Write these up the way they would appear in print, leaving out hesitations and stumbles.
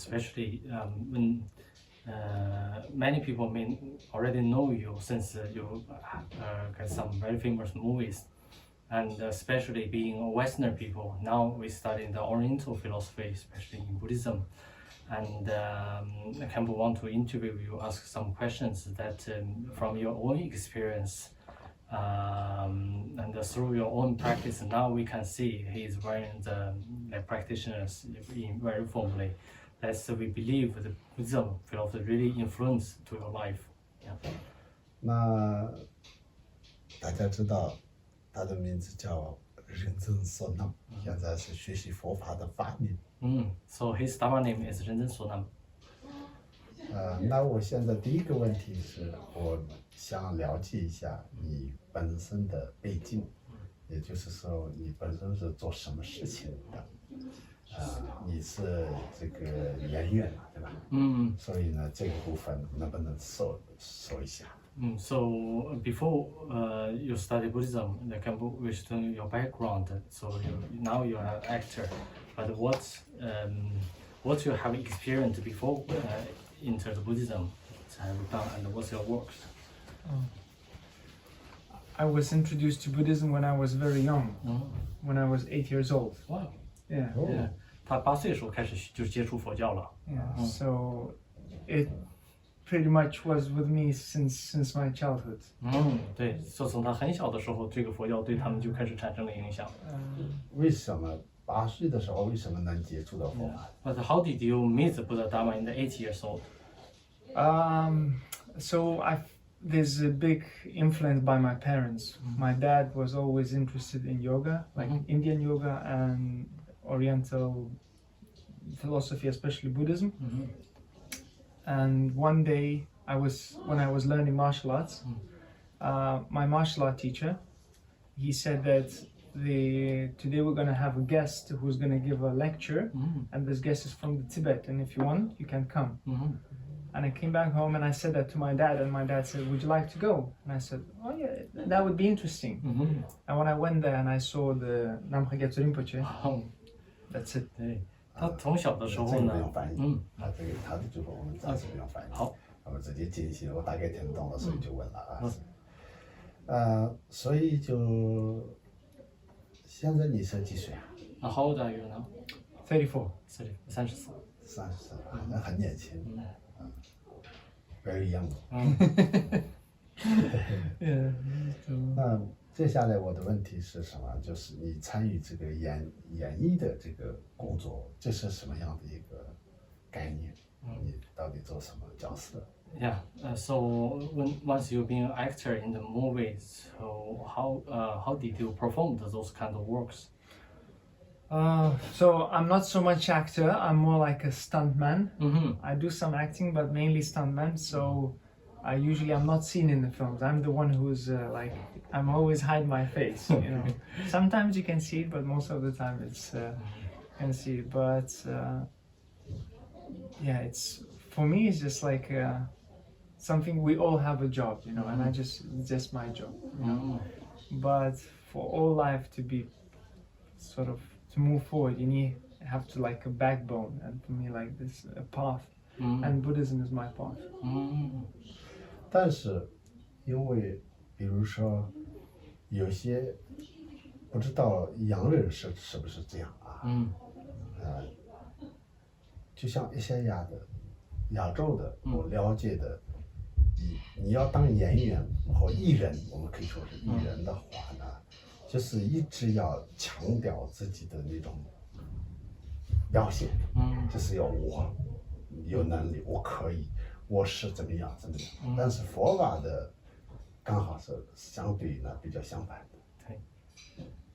especially when many people may already know you since you got some very famous movies, and especially being Westerner people. Now we study the Oriental philosophy, especially in Buddhism. And Khenpo want to interview you, ask some questions that from your own experience and through your own practice. Now we can see he is wearing the practitioners in very formally. That's we believe the Buddhism philosophy really influenced to your life. Yeah. 那大家知道，他的名字叫Rigzin Sonam，现在是学习佛法的法名。So his Dharma name is Rigzin Sonam. 那我现在第一个问题是，我想了解一下你本身的背景，也就是说你本身是做什么事情的？你是这个研院嘛，对吧？所以呢，这个部分能不能说一下？So before you study Buddhism, the Khenpo wish to know your background. So now you are an actor, but what you have experienced before enter the Buddhism have done, and what's your works? I was introduced to Buddhism when I was very young, when I was 8 years old. Wow. Yeah. Yeah. 他8岁的时候开始就接触佛教了。Yeah. So it pretty much was with me since my childhood. 对，就从他很小的时候，这个佛教对他们就开始产生了影响。为什么8岁的时候为什么能接触到佛法？ But how did you meet the Buddha Dharma in the 8 years old? So there's a big influence by my parents. My dad was always interested in yoga, like Indian yoga and Oriental philosophy, especially Buddhism. And one day, when I was learning martial arts, my martial art teacher, he said that today we're going to have a guest who's going to give a lecture, and this guest is from Tibet, and if you want, you can come. And I came back home and I said that to my dad, and my dad said, "Would you like to go?" And I said, "Oh yeah, that would be interesting." And when I went there and I saw the Rinpoche, that's it. 对，他从小的时候这个呢，不用翻译，他的句话我们暂时不用翻译。好，我们直接进行，我大概听懂了，所以就问了啊。所以就现在你是几岁啊？How old are you now? 34. 34。30，那很年轻。Very young。那接下来我的问题是什么？就是你参与这个演艺的这个工作，这是什么样的一个概念？你到底做什么角色？ Yeah. So once you being an actor in the movies, so how did you perform those kind of works? So I'm not so much actor. I'm more like a stuntman. I do some acting, but mainly stuntman. So I'm not seen in the films. I'm the one who's I'm always hide my face. You know, sometimes you can see it, but most of the time it's you can see it. But yeah, it's for me. It's just like something. We all have a job, you know, and it's just my job. You know? But for all life to be sort of to move forward, you have to like a backbone, and for me, like this a path, and Buddhism is my path. 但是，因为比如说有些不知道洋人是不是这样啊？就像一些亚洲的，我了解的，你要当演员或艺人，我们可以说是艺人的话呢，就是一直要强调自己的那种表现，就是要我有能力，我可以。我是怎么样，但是佛法的刚好是相对呢比较相反的，对，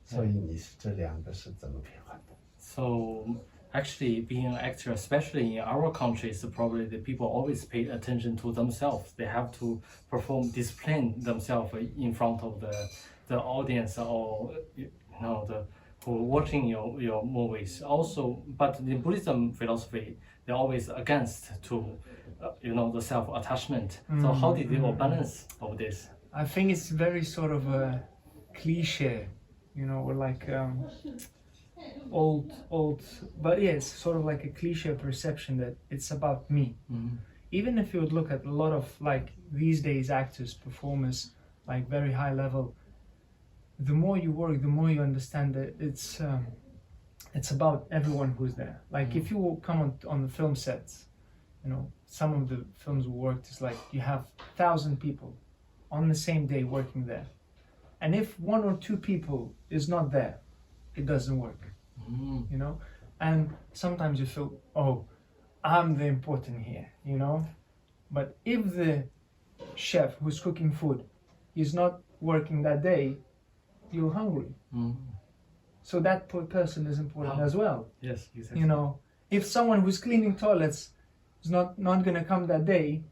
所以你是这两个是怎么平衡的 ？So actually, being an actor, especially in our countries, probably the people always pay attention to themselves. They have to discipline themselves in front of the audience or who watching your movies. Also, but the Buddhism philosophy, they're always against to. The self-attachment. So how did you balance of this? I think it's very sort of a cliche, like old, but yes, sort of like a cliche perception that it's about me. Even if you would look at a lot of like these days actors, performers, like very high level, the more you work, the more you understand that it's about everyone who's there. Like if you will come on the film sets, you know, some of the films we worked is like you have 1,000 people on the same day working there. And if 1 or 2 people is not there, it doesn't work, you know? And sometimes you feel, oh, I'm the important here, you know? But if the chef who's cooking food is not working that day, you're hungry. So that person is important as well. Yes, exactly. You know, if someone who's cleaning toilets is not gonna come that day,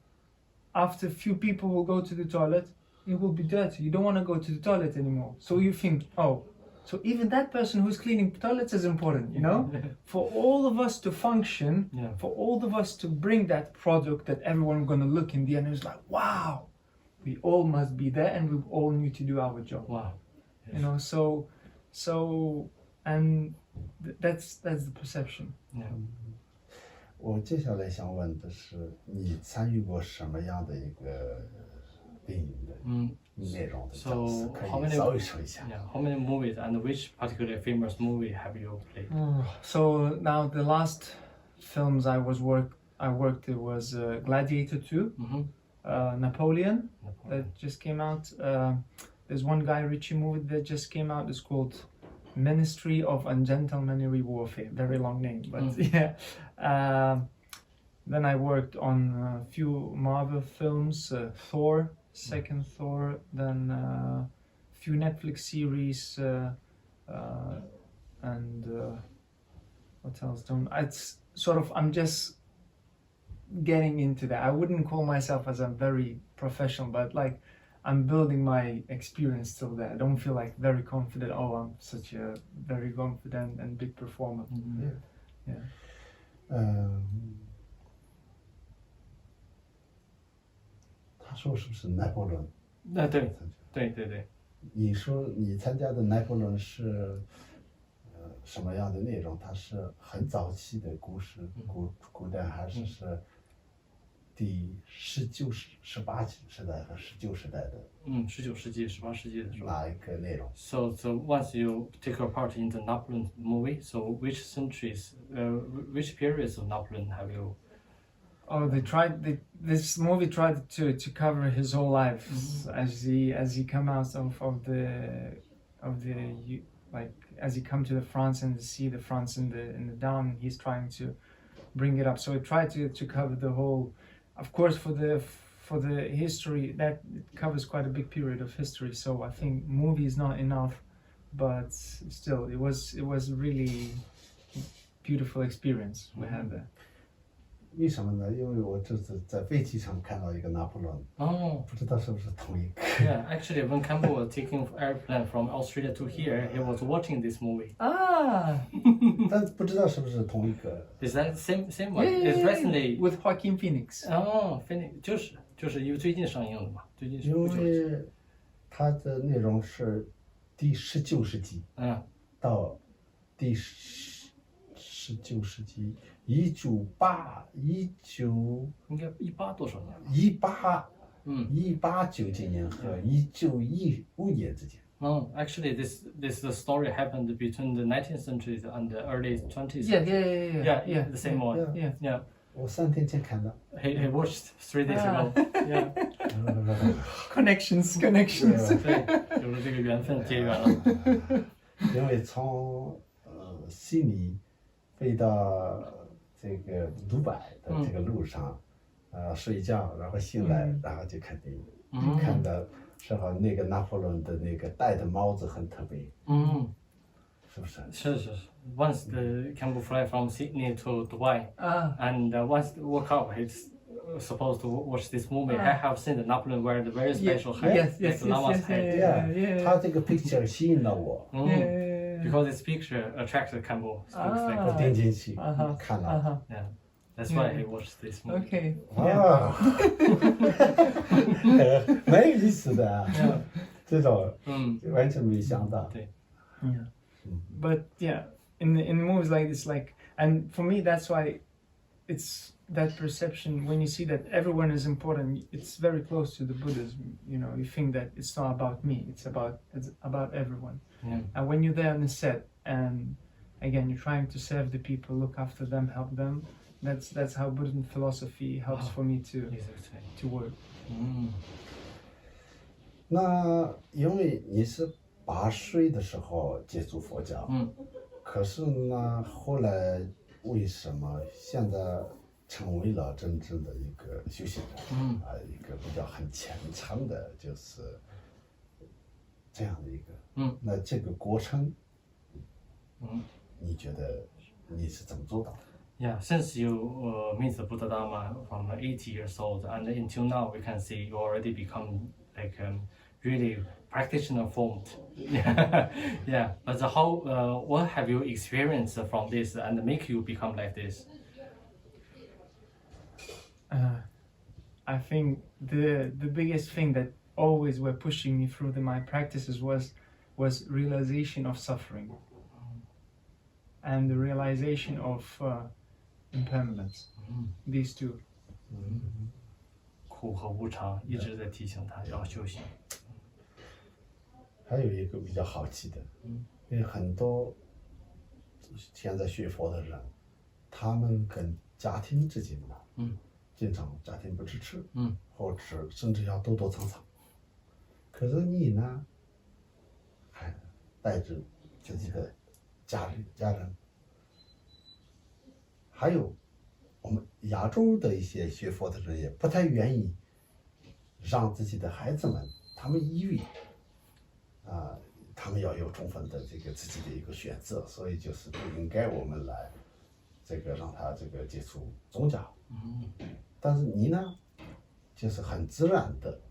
after a few people will go to the toilet, it will be dirty. You don't want to go to the toilet anymore. So you think, oh, so even that person who's cleaning toilets is important, you know? For all of us to function, for all of us to bring that product that everyone's gonna look in the end, it's like, wow, we all must be there and we all need to do our job. Wow. Yes. You know, so and that's the perception. Yeah. 我接下来想问的是，你参与过什么样的一个电影的内容的角色？可以稍微说一下。Yeah, how many movies and which particularly famous movie have you played? So now the last films I worked it was Gladiator 2, Napoleon that just came out. There's one Guy Ritchie movie that just came out. It's called Ministry of Ungentlemanly Warfare. Very long name, but yeah. Then I worked on a few Marvel films, Thor, second Thor, then a few Netflix series, and what else? It's sort of, I'm just getting into that. I wouldn't call myself as a very professional, but like I'm building my experience still there. I don't feel like very confident. Oh, I'm such a very confident and big performer. Yeah. 他说是不是拿破仑？对。你说你参加的拿破仑是什么样的内容？它是很早期的故事，古代还是第19、18时代和19时代的？19世纪、18世纪的时候。哪一个内容 So once you take a part in the Napoleon movie, so which centuries, which periods of Napoleon have you? Oh, this movie tried to cover his whole life as he come out of the like as he come to the France and see the France in the down. He's trying to bring it up. So it tried to cover the whole. Of course, for the history that it covers quite a big period of history. So I think movie is not enough, but still, it was really beautiful experience we had there. 为什么呢？因为我这次在飞机上看到一个拿破仑，不知道是不是同一个。Yeah, actually, when Khenpo was taking airplane from Australia to here, he was watching this movie. 但不知道是不是同一个。Is that same one? It's recently with Joaquin Phoenix. Phoenix 就是因为最近上映的嘛，最近是因为它的内容是第19世纪，到第19世纪。19应该18多少年？1890几年和1915年之间。Actually, this the story happened between the 19th century and the early 20th. Yeah, the same one. Yeah. 我3天前看的。He watched 3 days ago. Yeah. Connections. 对，有了这个缘分结缘了。因为从悉尼飞到这个杜拜的这个路上，睡觉，然后醒来，然后就看电影，看到正好那个拿破仑的那个戴的帽子很特别，是不是？是。Once the Khenpo fly from Sydney to Dubai, and once woke up, he's supposed to watch this movie. I have seen the Napoleon wear the very special hat, like the llama's head. Yeah. 他这个 picture 吸引了我。Because this picture attracted Khenpo. 我点进去看了。Yeah, that's why he watched this movie. Okay. 哇，蛮有意思的，这种完全没想到。对。But yeah, in movies like this, like, and for me that's why it's that perception when you see that everyone is important. It's very close to the Buddhism. You know, you think that it's not about me. It's about everyone. Yeah. And when you're there on the set, and again you're trying to serve the people, look after them, help them. That's how Buddhism philosophy helps for me to work. 那因为你是8岁的时候接触佛教，可是呢，后来为什么现在成为了真正的一个修行人？一个比较很虔诚的，就是这样的一个。那这个过程，你觉得你是怎么做到的？ Yeah, since you meet the Buddha Dharma from 80 years old, and until now, we can see you already become like really practitioner formed. Yeah. But how? What have you experienced from this and make you become like this? I think the biggest thing that always were pushing me through my practices was realization of suffering and the realization of impermanence. These two. 苦和无常一直在提醒他要修行。还有一个比较好奇的，因为很多现在学佛的人，他们跟家庭之间呢，经常家庭不支持，或者甚至要躲躲藏藏。可是你呢，还带着自己的家人。 还有，我们亚洲的一些学佛的人也不太愿意让自己的孩子们，他们以为，他们要有充分的这个自己的一个选择，所以就是不应该我们来这个让他这个接触宗教。但是你呢，就是很自然的，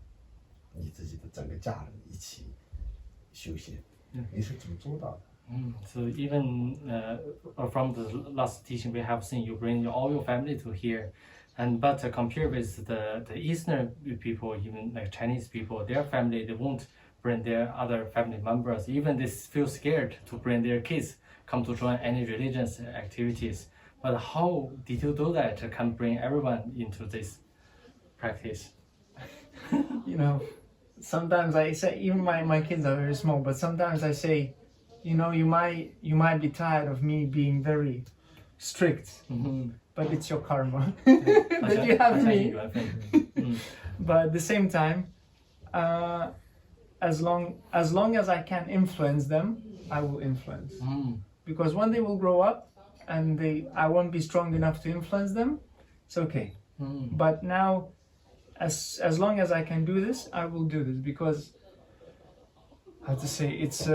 你自己的整个家人一起修行，你是怎么做到的？ So even from the last teaching we have seen, you bring all your family to here, but compared with the Eastern people, even like Chinese people, their family they won't bring their other family members. Even they feel scared to bring their kids come to join any religious activities. But how did you do that? Can bring everyone into this practice? You know, sometimes I say, even my kids are very small, but sometimes I say, you know, you might be tired of me being very strict, but it's your karma that you have me. But at the same time, as long as I can influence them, I will influence. Because when they will grow up and I won't be strong enough to influence them, it's okay. But now, as long as I can do this, I will do this, because how to say, it's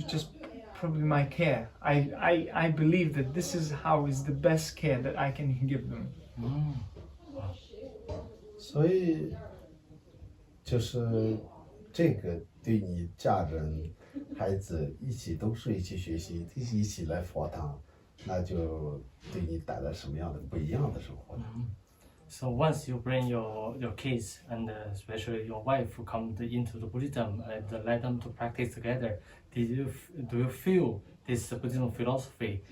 just probably my care. I believe that this is the best care that I can give them. 所以就是这个对你家人、孩子都是一起学习，一起来佛堂，那就对你带来什么样的不一样的生活呢？ So once you bring your kids and especially your wife who come into the Buddhism and let them to practice together, do you feel this Buddhism philosophy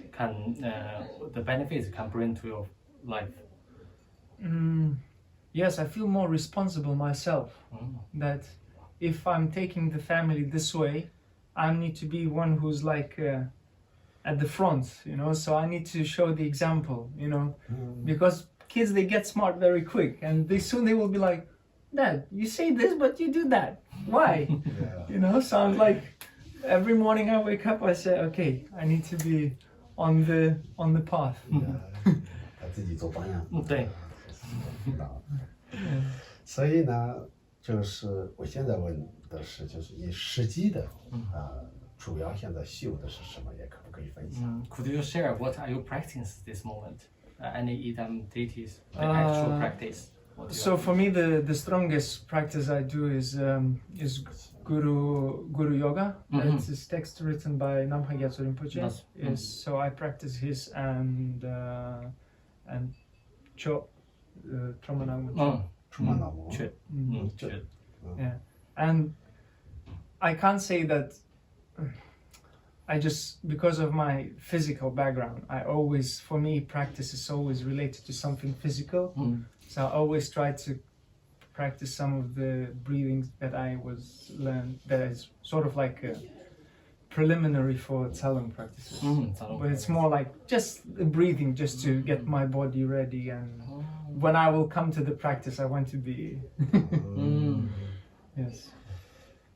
the benefits can bring to your life? Yes, I feel more responsible myself. That if I'm taking the family this way, I need to be one who's like at the front, you know. So I need to show the example, you know, because kids, they get smart very quick, and soon they will be like, Dad, you say this but you do that, why? You know, so I'm like, every morning I wake up, I say, okay, I need to be on the path. 他自己做榜样。对。所以呢，就是我现在问的是，就是你实际的主要现在修的是什么，也可不可以分享？Could you share what are you practicing this moment? Any idam deities, the actual practice? So for me, the strongest practice I do is Guru Yoga. It's this text written by Namkha Gyatso Rinpoche. So I practice his and Cho Tramanamo. Yeah, and I can't say that. I just, because of my physical background, for me, practice is always related to something physical. So I always try to practice some of the breathings that I learned, that is sort of like a preliminary for Tsering practices. But it's more like just the breathing, just to get my body ready. And when I will come to the practice, I want to be... Yes.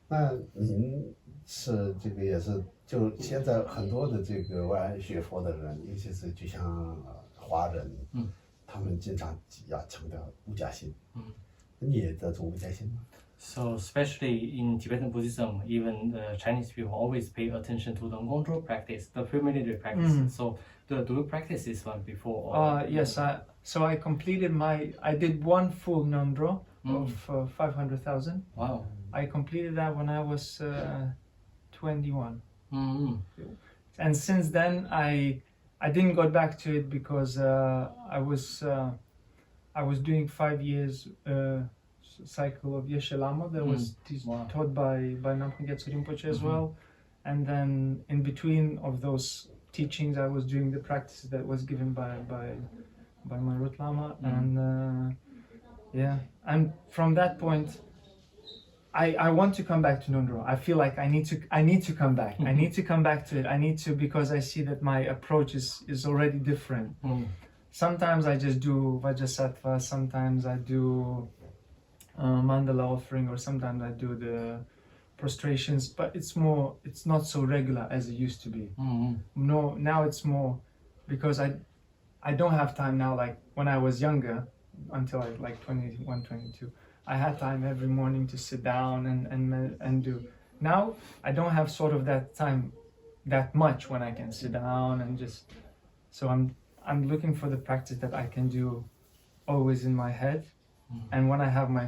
那您是这个也是，就现在很多的这个外学佛的人，尤其是就像华人，他们经常要强调无家心。你也在做无家心吗？ So especially in Tibetan Buddhism, even the Chinese people always pay attention to the Ngondro practice, the preliminary practice. So do you practice this one before? Yes, so I did one full Ngondro of 500,000. Wow. I completed that when I was 21. And since then I didn't go back to it because I was doing 5 years cycle of Yeshe Lama that was taught by Rinpoche as well. And then in between of those teachings I was doing the practice that was given by my Root Lama. And and from that point I want to come back to Ngondro. I feel like I need to come back. I need to come back to it. Because I see that my approach is already different. Sometimes I just do Vajrasattva, sometimes I do mandala offering, or sometimes I do the prostrations, but it's not so regular as it used to be. No, now it's more because I don't have time now. Like when I was younger, until I like 21, 22, I had time every morning to sit down and do. Now I don't have sort of that time that much when I can sit down and just. So I'm looking for the practice that I can do always in my head, and when I have my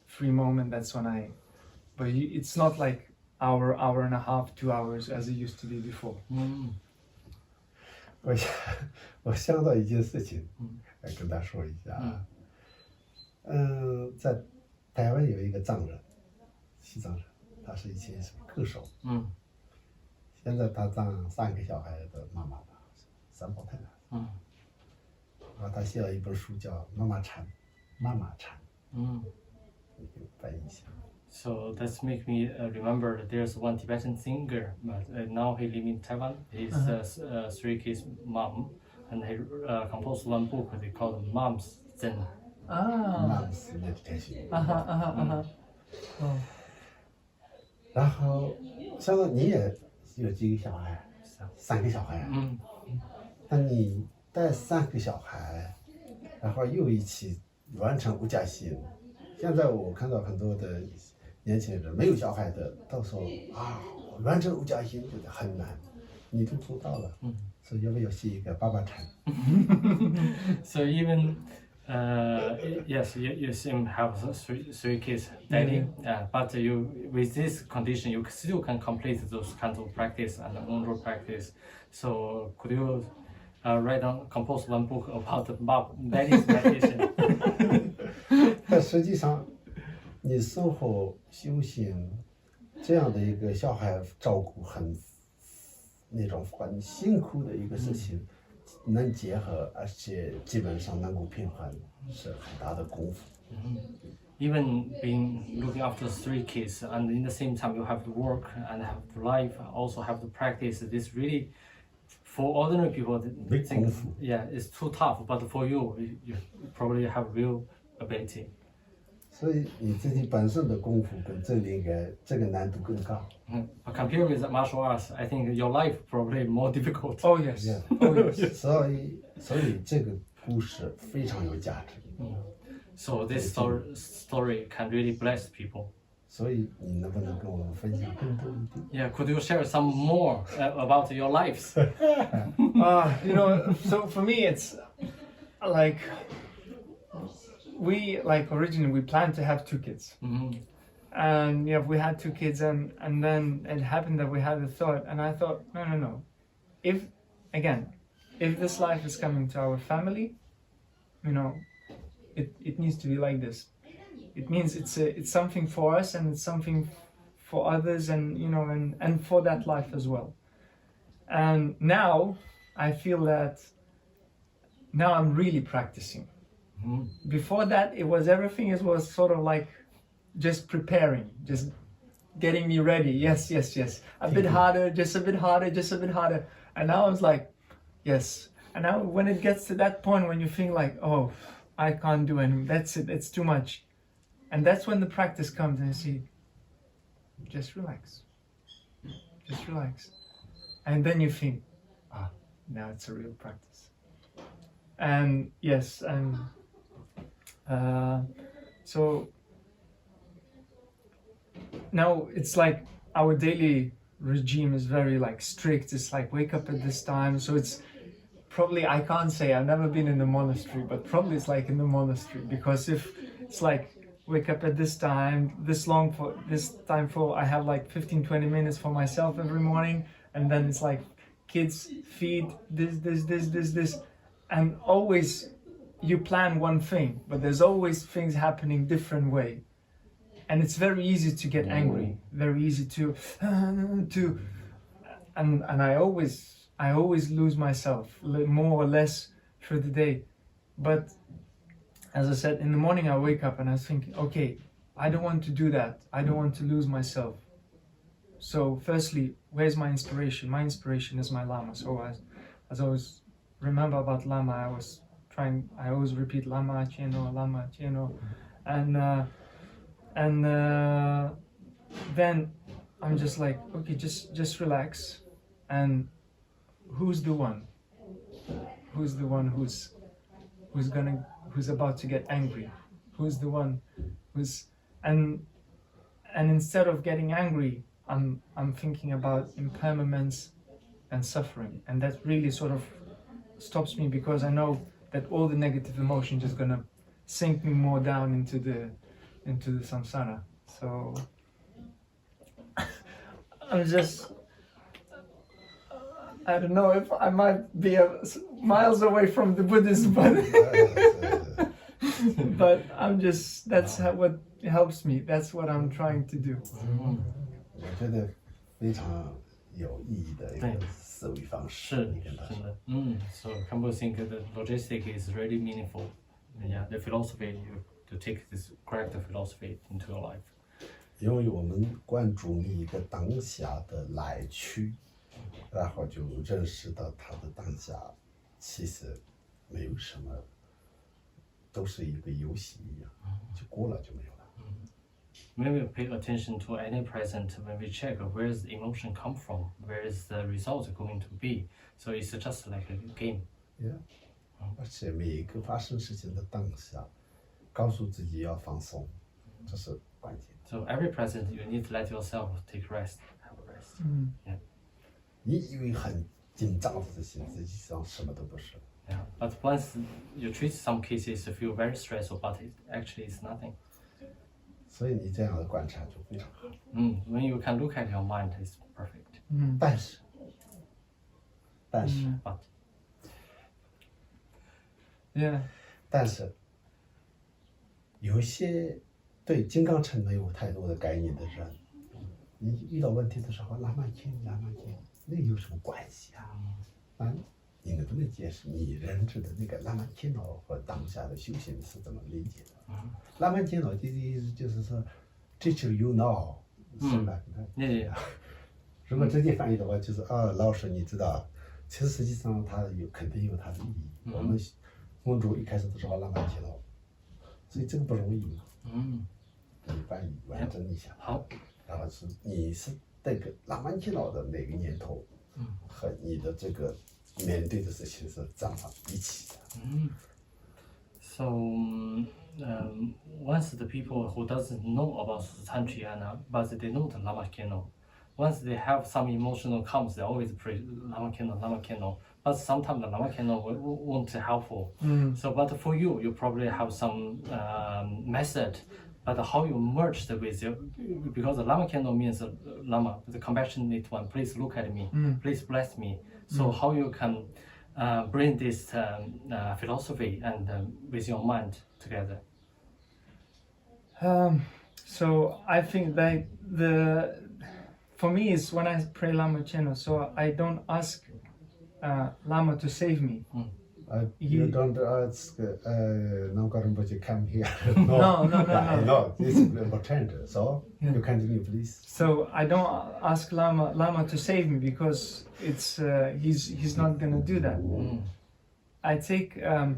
free moment, that's when but it's not like hour and a half, 2 hours as it used to be before. 我想到一件事情，来跟他说一下啊。在台湾有一个藏人，西藏人，他是以前是歌手，现在他当3个小孩的妈妈了，三胞胎了，然后他写了一本书叫《妈妈禅》，妈妈禅，翻译一下。 So that's make me remember that there's one Tibetan singer, but now he lives in Taiwan. He's three kids' mom, and he composed one book they call Mom's Zen. Mom's Meditation. 然后，像你也有几个小孩？3个小孩。那你带3个小孩，然后又一起完成无家心。现在我看到很多的年轻人没有小孩的，到时候完成无家心觉得很难，你都做到了，所以要不要写一个爸爸禅 So even yes, you seem have three kids, daddy. But you with this condition, you still can complete those kinds of practice and Ngondro practice. So could you compose one book about the daddy's meditation? 但实际上，你生活修行这样的一个小孩照顾很辛苦的一个事情，能结合，而且基本上能够平衡，是很大的功夫。Even looking after 3 kids, and in the same time you have to work and have to life, also have to practice. This really, for ordinary people, Big功夫. Yeah, it's too tough. But for you, you probably have real ability. 所以你自己本身的功夫跟这个难度更高。But compared with martial arts, I think your life probably more difficult. Oh yes. Yeah. Oh yes. 所以这个故事非常有价值。So this story can really bless people. 所以你能不能跟我们分享更多一点？ Yeah, could you share some more about your lives? You know, so for me it's like originally we planned to have 2 kids. And we had 2 kids and then it happened that we had a thought, and I thought, no. If this life is coming to our family, it needs to be like this. It means it's something for us, and it's something for others, and and for that life as well. And now I feel that now I'm really practicing. Before that, it was everything. It was sort of like just preparing, just getting me ready. Yes. A bit harder, just a bit harder. And now I was like, yes. And now when it gets to that point when you think like, oh, I can't do anything, that's it, it's too much. And that's when the practice comes and you see, just relax. And then you think, now it's a real practice. And yes, and so now it's like our daily regime is very like strict. It's like wake up at this time. So it's probably, I can't say, I've never been in the monastery, but probably it's like in the monastery, because if it's like wake up at this time, this time for I have like 15-20 minutes for myself every morning, and then it's like kids feed this, and always you plan one thing, but there's always things happening different way. And it's very easy to get angry, very easy to and I always lose myself more or less through the day. But as I said, in the morning I wake up and I think, okay, I don't want to do that. I don't want to lose myself. So firstly, where's my inspiration? My inspiration is my Lama. So as I always remember about Lama, I always repeat Lama Cheno, and then I'm just like, okay, just relax. And who's the one who's about to get angry? Who's the one who's and instead of getting angry, I'm thinking about impermanence and suffering, and that really sort of stops me, because I know that all the negative emotions is gonna sink me more down into the samsara. So I'm just, I don't know if I might be miles away from the Buddhism, but I'm just, what helps me. That's what I'm trying to do. 我觉得非常有意义的一个思维方式。你跟他说。So Khenpo think the logistic is really meaningful. Yeah, the philosophy, you to take this correct philosophy into your life. 因为我们关注一个当下的来去，然后就认识到他的当下其实没有什么，都是一个游戏一样，就过了就没有了。When we pay attention to any present, when we check where is the emotion come from, where is the result going to be, so it's just like a game. Yeah. 而且每一个发生事情的当下，告诉自己要放松，这是关键。So every present, you need to let yourself take rest, have a rest. Yeah. 你以为很紧张的事情，实际上什么都不是。Yeah. But once you treat some cases, you feel very stressful, but it actually is nothing. 所以你这样的观察就非常好。When you can look at your mind, it's perfect. 但是，but. Yeah. 但是，有一些对金刚乘没有太多的概念的人，你遇到问题的时候，拉曼天，那有什么关系啊？你能不能解释你认知的那个拉曼天脑和当下的修行是怎么理解的？拉曼天脑的意思就是说 ，teach you now， 是吧？如果直接翻译的话，就是老师你知道，其实实际上它肯定有它的意义。我们公主一开始的时候拉曼天脑，所以这个不容易嘛。你翻译完整一下。好。然后你是这个拉曼天脑的每个念头，和你的这个面对的事情是怎么一起的？So once the people who doesn't know about Tantriana, but they know the Lama Keno, once they have some emotional comes, they always pray Lama Keno. But sometimes the Lama Keno won't be helpful. So, but for you, you probably have some method. But how you merge the with you, because the Lama Keno means Lama, the compassionate one. Please look at me. Please bless me. So how you can bring this philosophy and with your mind together? So I think for me is when I pray Lama Cheno, so I don't ask Lama to save me. You don't ask Namka Rinpoche come here. No. No, this is important. So you continue, please. So I don't ask Lama to save me because it's he's not gonna do that. I take how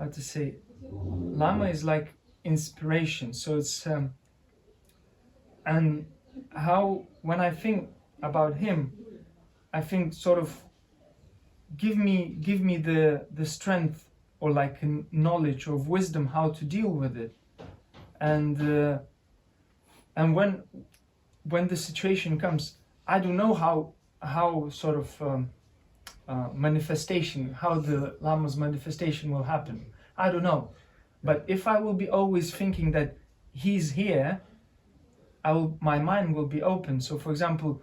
to say, Lama is like inspiration. So it's and how when I think about him, I think sort of give me the strength or like knowledge of wisdom how to deal with it, and when the situation comes, I don't know how sort of manifestation, how the Lama's manifestation will happen. I don't know, but if I will be always thinking that he's here, my mind will be open. So for example,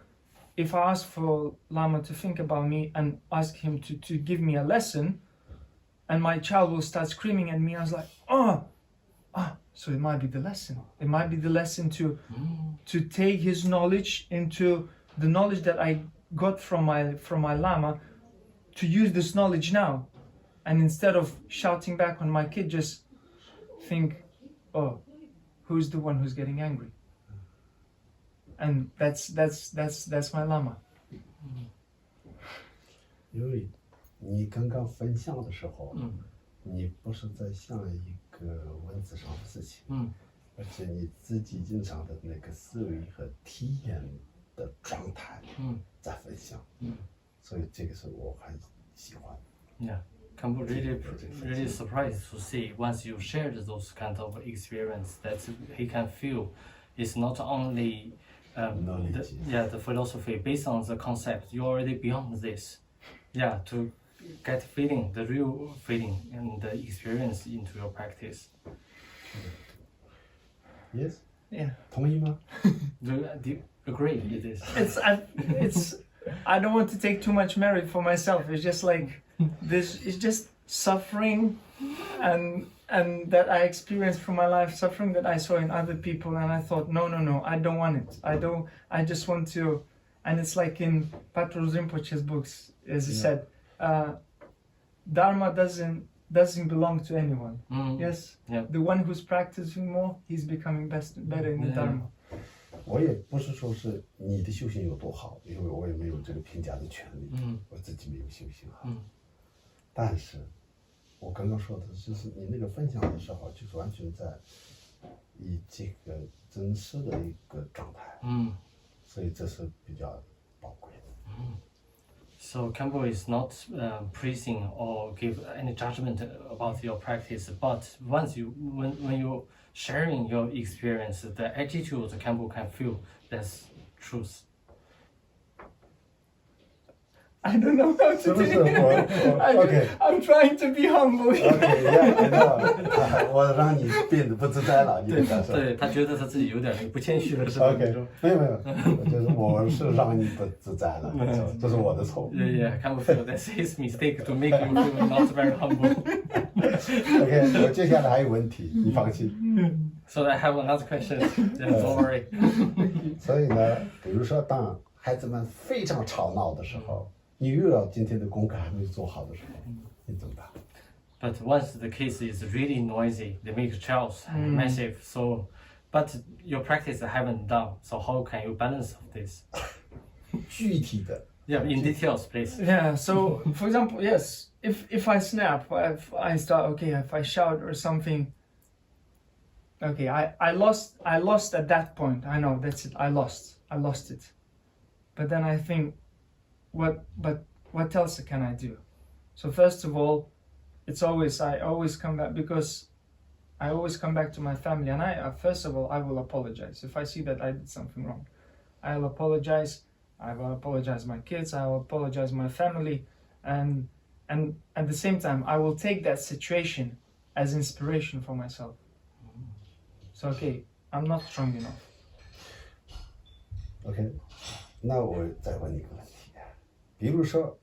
if I ask for Lama to think about me and ask him to give me a lesson, and my child will start screaming at me, I was like, so it might be the lesson. It might be the lesson to take his knowledge into the knowledge that I got from my Lama, to use this knowledge now, and instead of shouting back on my kid, just think, who's the one who's getting angry? And that's my Lama. 因为你刚刚分享的时候，你不是在想一个文字上的事情，而且你自己经常的那个思维和体验的状态，在分享，所以这个是我很喜欢。Yeah, Khenpo really surprised to see once you shared those kind of experience that he can feel. It's not only the philosophy based on the concept. You're already beyond this. Yeah, to get feeling, the real feeling and the experience into your practice. Yes. Yeah. 同意吗？ Do you agree with this? It's I don't want to take too much merit for myself. It's just like this. It's just suffering, and that I experienced from my life, suffering that I saw in other people, and I thought, no, I don't want it. I just want to, and it's like in Patrul Rinpoche's books, as he said, Dharma doesn't belong to anyone. Yes, the one who's practicing more, he's becoming better in the Dharma. 我也不是说是你的修行有多好，因为我也没有这个评价的权利，我自己没有修行好。但是，我刚刚说的就是你那个分享的时候，就是完全在以这个真实的一个状态，所以这是比较宝贵的。So Khenpo is not praising or give any judgment about your practice, but when you sharing your experience, the attitude Khenpo can feel, that's truth. I don't know how to do it. I'm trying to be humble. OK， 我让你变得不自在了，你感受。对，他觉得他自己有点不谦虚了，是吧 ？OK， 没有，就是我是让你不自在了，这是我的错误。Yeah, Khenpo feel that's his mistake to make you feel not very humble. OK， 我接下来还有问题，你放心。So I have another question. Don't worry. 所以呢，比如说当孩子们非常吵闹的时候。你又要今天的功课还没有做好的时候，你怎么办 But once the case is really noisy, they make chaos and massive. So, but your practice haven't done. So how can you balance of this? 具体的 Yeah, in details, please. Yeah. So, for example, yes, if I snap, if I start, if I shout or something. Okay, I lost at that point. I know that's it. I lost it. But then I think. What else can I do? So first of all, I always come back because I always come back to my family, and first of all I will apologize if I see that I did something wrong. I'll apologize. I will apologize my kids. I will apologize my family, and at the same time I will take that situation as inspiration for myself. So I'm not strong enough. OK， 那我再问你一个问题。比如说，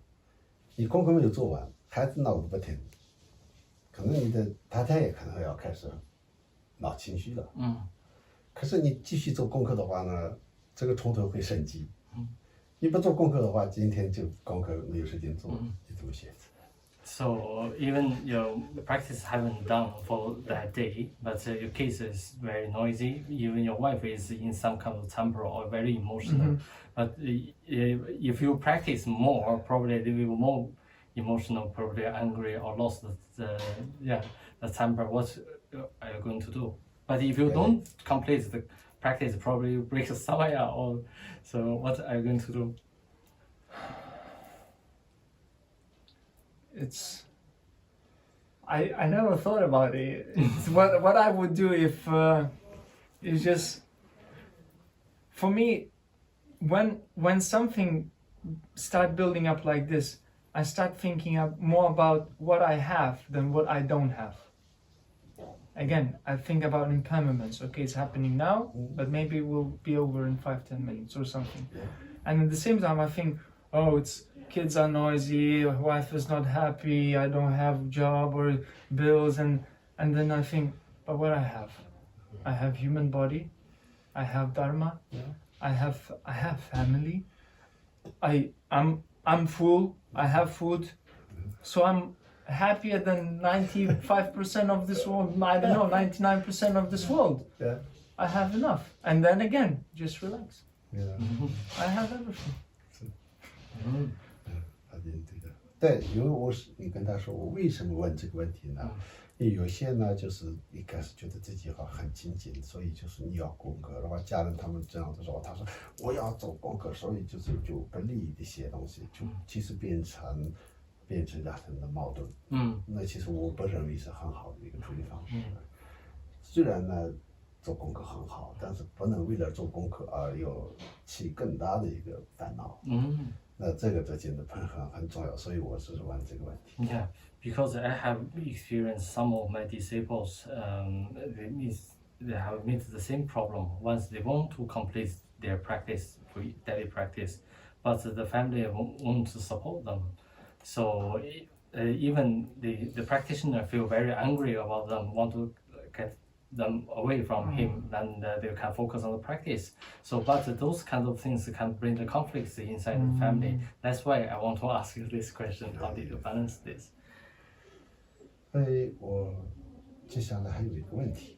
你功课没有做完，孩子闹个不停，可能你的太太也可能要开始闹情绪了。可是你继续做功课的话呢，这个从头会升级。你不做功课的话，今天就功课没有时间做，你怎么写？ So even your practice haven't done for that day, but your case is very noisy. Even your wife is in some kind of temper or very emotional. But if you practice more, probably they will be more emotional, probably angry or lost the temper. What are you going to do? But if you don't complete the practice, probably you break somewhere. Or so what are you going to do? It's I never thought about it. It's what I would do if it's just for me when something start building up like this, I start thinking more about what I have than what I don't have. Again, I think about impermanence. Okay, it's happening now, but maybe it will be over in 5-10 minutes or something. And at the same time, I think, oh, kids are noisy, wife is not happy, I don't have job or bills, and then I think, but what I have human body, I have Dharma, I have family, I'm full, I have food, so I'm happier than 95% of this world, I don't know, 99% of this world. Yeah. I have enough, and then again, just relax. Yeah. I have everything. 对，因为你跟他说我为什么问这个问题呢？因为有些呢就是一开始觉得自己很精进，所以就是你要功课，然后家人他们这样子说，他说我要做功课，所以就不利益这些东西，就其实变成两人的矛盾。那其实我不认为是很好的一个处理方式。虽然呢做功课很好，但是不能为了做功课而有起更大的一个烦恼。那这个之间的平衡很重要，所以我是问这个问题。Yeah, because I have experienced some of my disciples, they have met the same problem. Once they want to complete their practice, daily practice, but the family won't support them. So even the practitioner feel very angry about them, want to get them away from him, then they can focus on the practice. So, but those kind of things can bring the conflicts inside the family. That's why I want to ask you this question: how did you balance this? 我接下来还有一个问题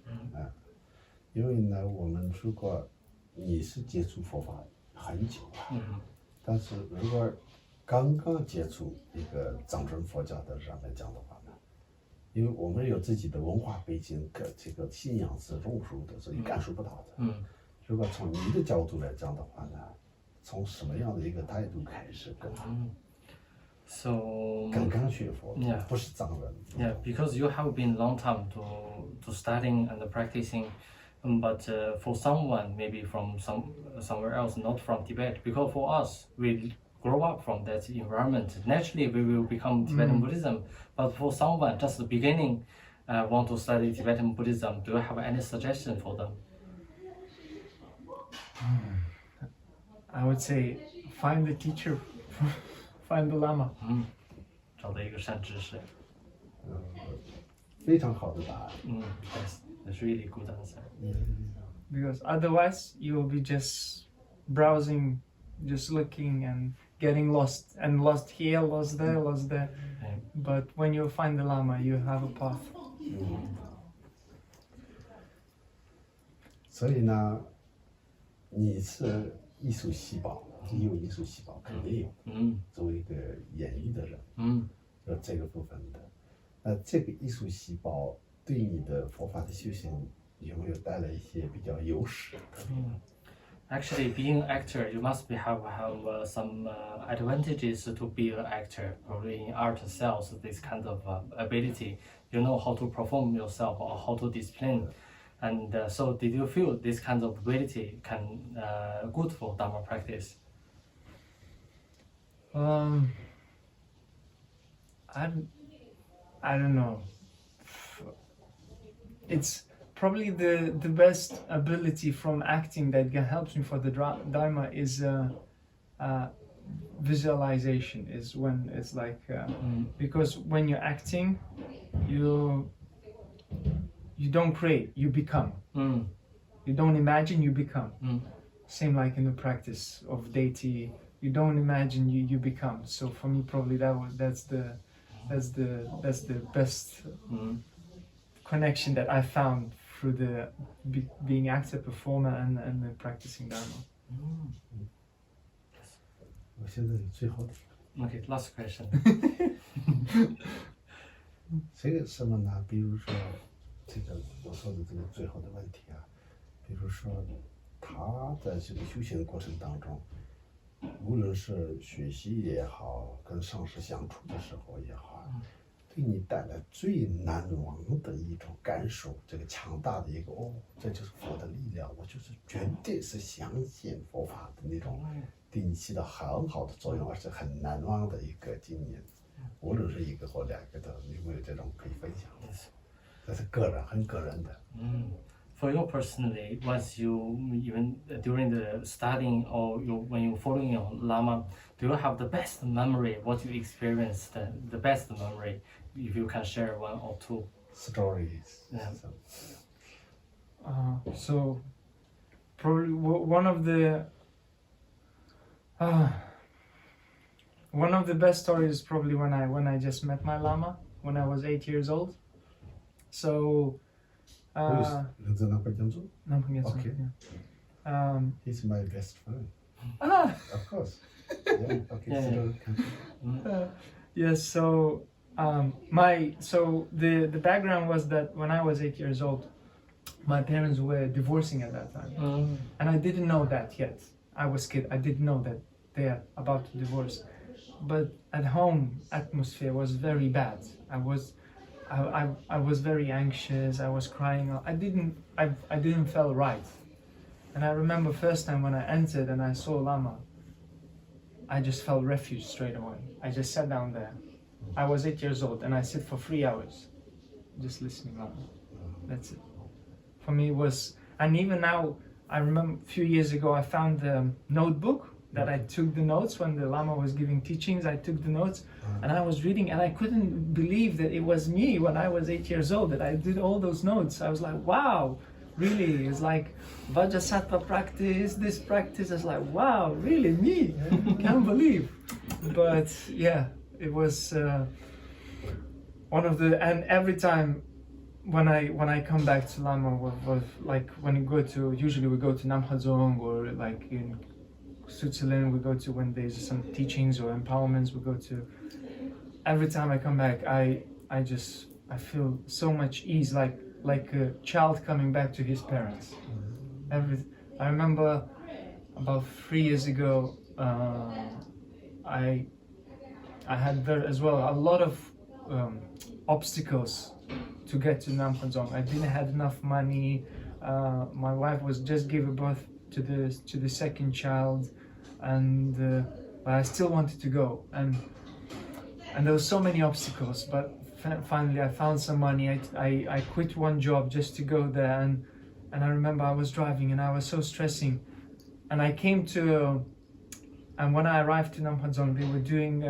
因为呢，我们如果你是接触佛法很久了，但是如果刚刚接触一个藏传佛教的人来讲的话呢，因为我们有自己的文化背景跟这个信仰是融入的，所以感受不到的。如果从你的角度来讲的话呢，从什么样的一个态度开始更好？So 刚刚学佛，不是藏人。Yeah, because you have been long time to studying and practicing, but for someone maybe from somewhere else, not from Tibet, because for us we grow up from that environment. Naturally, we will become Tibetan Buddhism. But for someone just the beginning, want to study Tibetan Buddhism, do you have any suggestion for them? I would say find the teacher, find the Lama. 找到一个善知识。非常好的答案。That's really good answer. Because otherwise you will be just browsing, just looking and getting lost, and lost here, lost there, lost there. But when you find the Lama, you have a path. 所以呢，你是艺术细胞，你有艺术细胞，肯定有。作为一个演绎的人，有这个部分的。那这个艺术细胞对你的佛法的修行有没有带来一些比较优势？ Actually, being an actor, you must have some advantages to be an actor. Probably in art sells this kind of ability. You know how to perform yourself or how to discipline. And so, did you feel this kind of ability can good for Dharma practice? I don't know. It's probably the best ability from acting that helps me for the Dharma is visualization. Is when it's like because when you're acting, you don't create, you become. You don't imagine, you become. Mm. Same like in the practice of deity. You don't imagine, you become. So for me, probably that's the best connection that I found through the being active performer and the practicing Dharma. 我现在最后的 Okay, last question. 这个什么呢？比如说，这个我说的这个最后的问题啊，比如说他在这个修行的过程当中，无论是学习也好，跟上师相处的时候也好，对你带来最难忘的一种感受，这个强大的一个这就是佛的力量，我就是绝对是相信佛法的那种，对你起到很好的作用，而且很难忘的一个经验。无论是一个或两个的，有没有这种可以分享的？这是个人，很个人的。For you personally, once you even during the studying or when you following your Lama, do you have the best memory? What you experienced, the best memory, if you can share one or two stories. Yeah. So probably one of the best stories is probably when I just met my Lama when I was 8 years old. So. Okay. He's my best friend. Of course. Yeah. Okay. Yes. So the background was that when I was 8 years old, my parents were divorcing at that time, and I didn't know that yet. I was a kid. I didn't know that they are about to divorce. But at home, atmosphere was very bad. I was very anxious. I was crying. I didn't feel right. And I remember first time when I entered and I saw Lama, I just felt refuge straight away. I just sat down there. I was 8 years old and I sit for 3 hours, just listening Lama. That's it. For me it was, and even now, I remember a few years ago I found the notebook that I took the notes when the Lama was giving teachings. I took the notes and I was reading and I couldn't believe that it was me when I was 8 years old, that I did all those notes. I was like, wow, really? It's like Vajrasattva practice, this practice. I was like, wow, really, me? Can't believe. But yeah, it was one of the, and every time when I come back to Lama, was like when you go to, usually we go to Namkhadzong or like in Switzerland, we go to when there's some teachings or empowerments, we go to. Every time I come back, I feel so much ease, like a child coming back to his parents. I remember about 3 years ago, I had as well a lot of obstacles to get to Namkhadzong. I didn't have enough money. My wife was just gave birth to the second child, and but I still wanted to go, and there were so many obstacles. But finally, I found some money. I quit one job just to go there, and I remember I was driving and I was so stressing, and I came to, and when I arrived to Namkhadzong, they were doing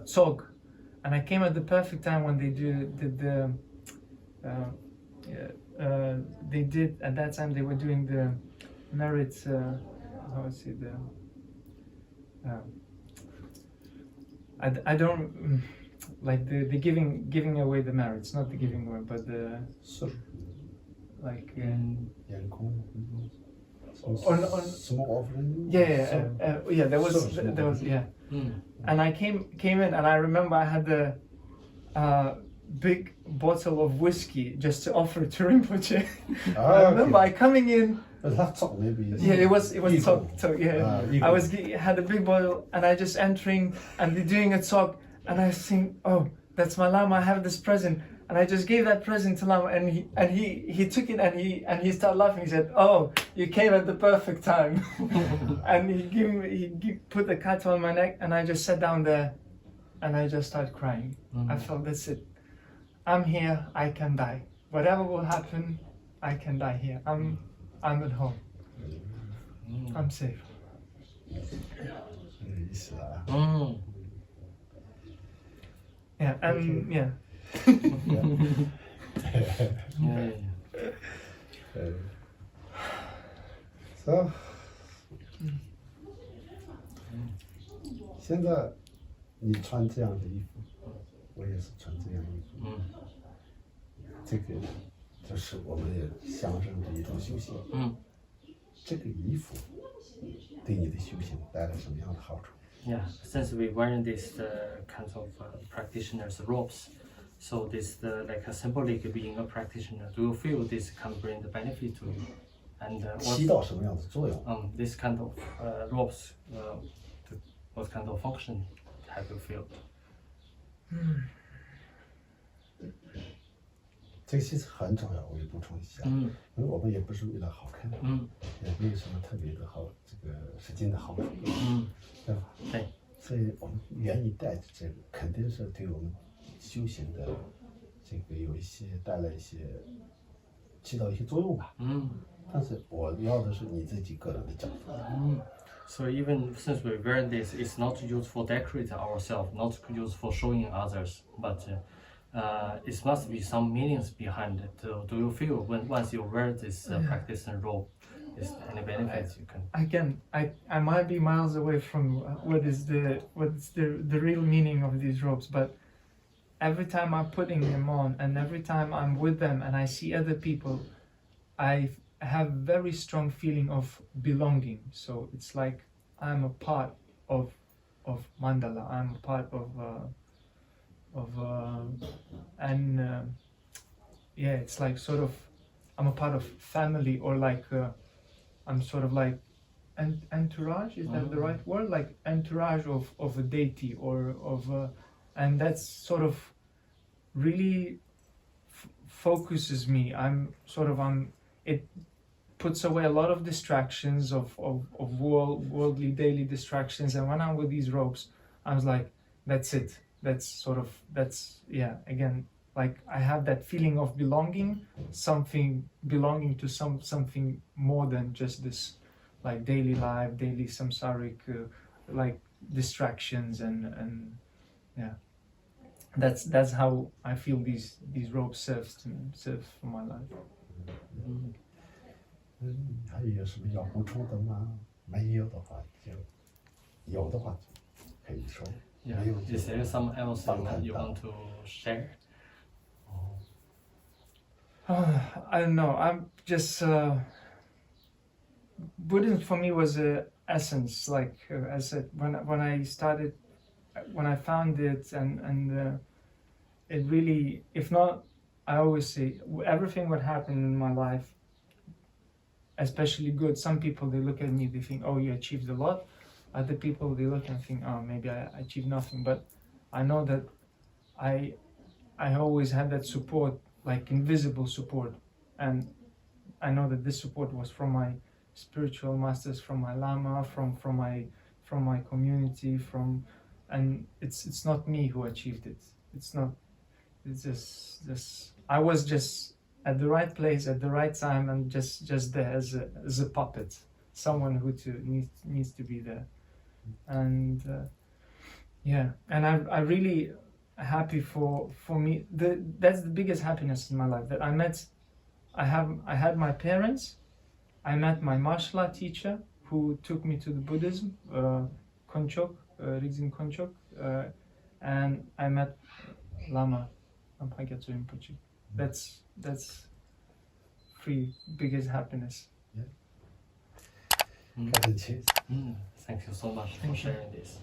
tsog, and I came at the perfect time when they did at that time they were doing the merit, how is it, I don't like the giving away the merits, not the giving away, but the like small offering. Yeah, there was yeah. And I came in and I remember I had the big bottle of whiskey just to offer to Rinpoche. I remember I coming in. That's all maybe. Yeah, it was talk. Yeah, I had a big bottle and I just entering and they're doing a talk and I think, oh, that's my Lama. I have this present and I just gave that present to Lama and he took it and he started laughing. He said, oh, you came at the perfect time. And he put the cat on my neck and I just sat down there and I just started crying. I felt that's it. I'm here. I can die. Whatever will happen, I can die here. I'm at home. I'm safe. Yeah, and yeah. So，现在你穿这样的衣服，我也是穿这样的衣服。这个就是我们也象征着一种修行。这个衣服对你的修行带来什么样的好处？ Yeah, since we wearing this kinds of practitioners' robes, so this like a symbolic being a practitioner. Do you feel this can bring the benefit to you? And 起到什么样的作用？ this kind of robes, what kind of function have you felt? 这个其实很重要，我也补充一下。因为我们也不是为了好看，也没有什么特别的好这个实际的好处，对吧？对。所以我们愿意带着这个，肯定是对我们修行的这个有一些带来一些起到一些作用吧。但是我要的是你自己个人的角度。So even since we wear this, it's not used for decorate ourselves, not used for showing others, but it must be some meanings behind it. Do you feel when once you wear this practice and robe, is there any benefits you can? I might be miles away from what's the real meaning of these robes, but every time I'm putting them on and every time I'm with them and I see other people, I have very strong feeling of belonging. So it's like I'm a part of mandala. I'm a part yeah, it's like sort of I'm a part of family, or like I'm sort of like entourage. Is that the right word? Like entourage of a deity or of and that's sort of really focuses me. It puts away a lot of distractions of worldly daily distractions, and when I'm with these robes, I was like, that's it. That's again, like I have that feeling of belonging to something more than just this like daily life, daily samsaric like distractions and yeah. That's how I feel these robes serve for my life. 还有什么要补充的吗？没有的话就，有的话可以说。Yeah. Is there some else you want to share? I don't know. I'm just Buddhism for me was a essence. Like I said, when I found it, and it really, if not, I always say everything what happened in my life, especially good. Some people they look at me, they think, oh, you achieved a lot. Other people they look and think, oh, maybe I achieved nothing. But I know that I always had that support, like invisible support, and I know that this support was from my spiritual masters, from my lama, from my community, and it's not me who achieved it. It's just I was just at the right place at the right time and just there as a puppet, someone who needs to be there, and and I really happy for me. That's the biggest happiness in my life, that I had my parents. I met my martial art teacher who took me to the Buddhism, Rigzin Sonam, and I met Lama Rinpoche. That's three biggest happiness. Thank you Thank you so much for sharing this.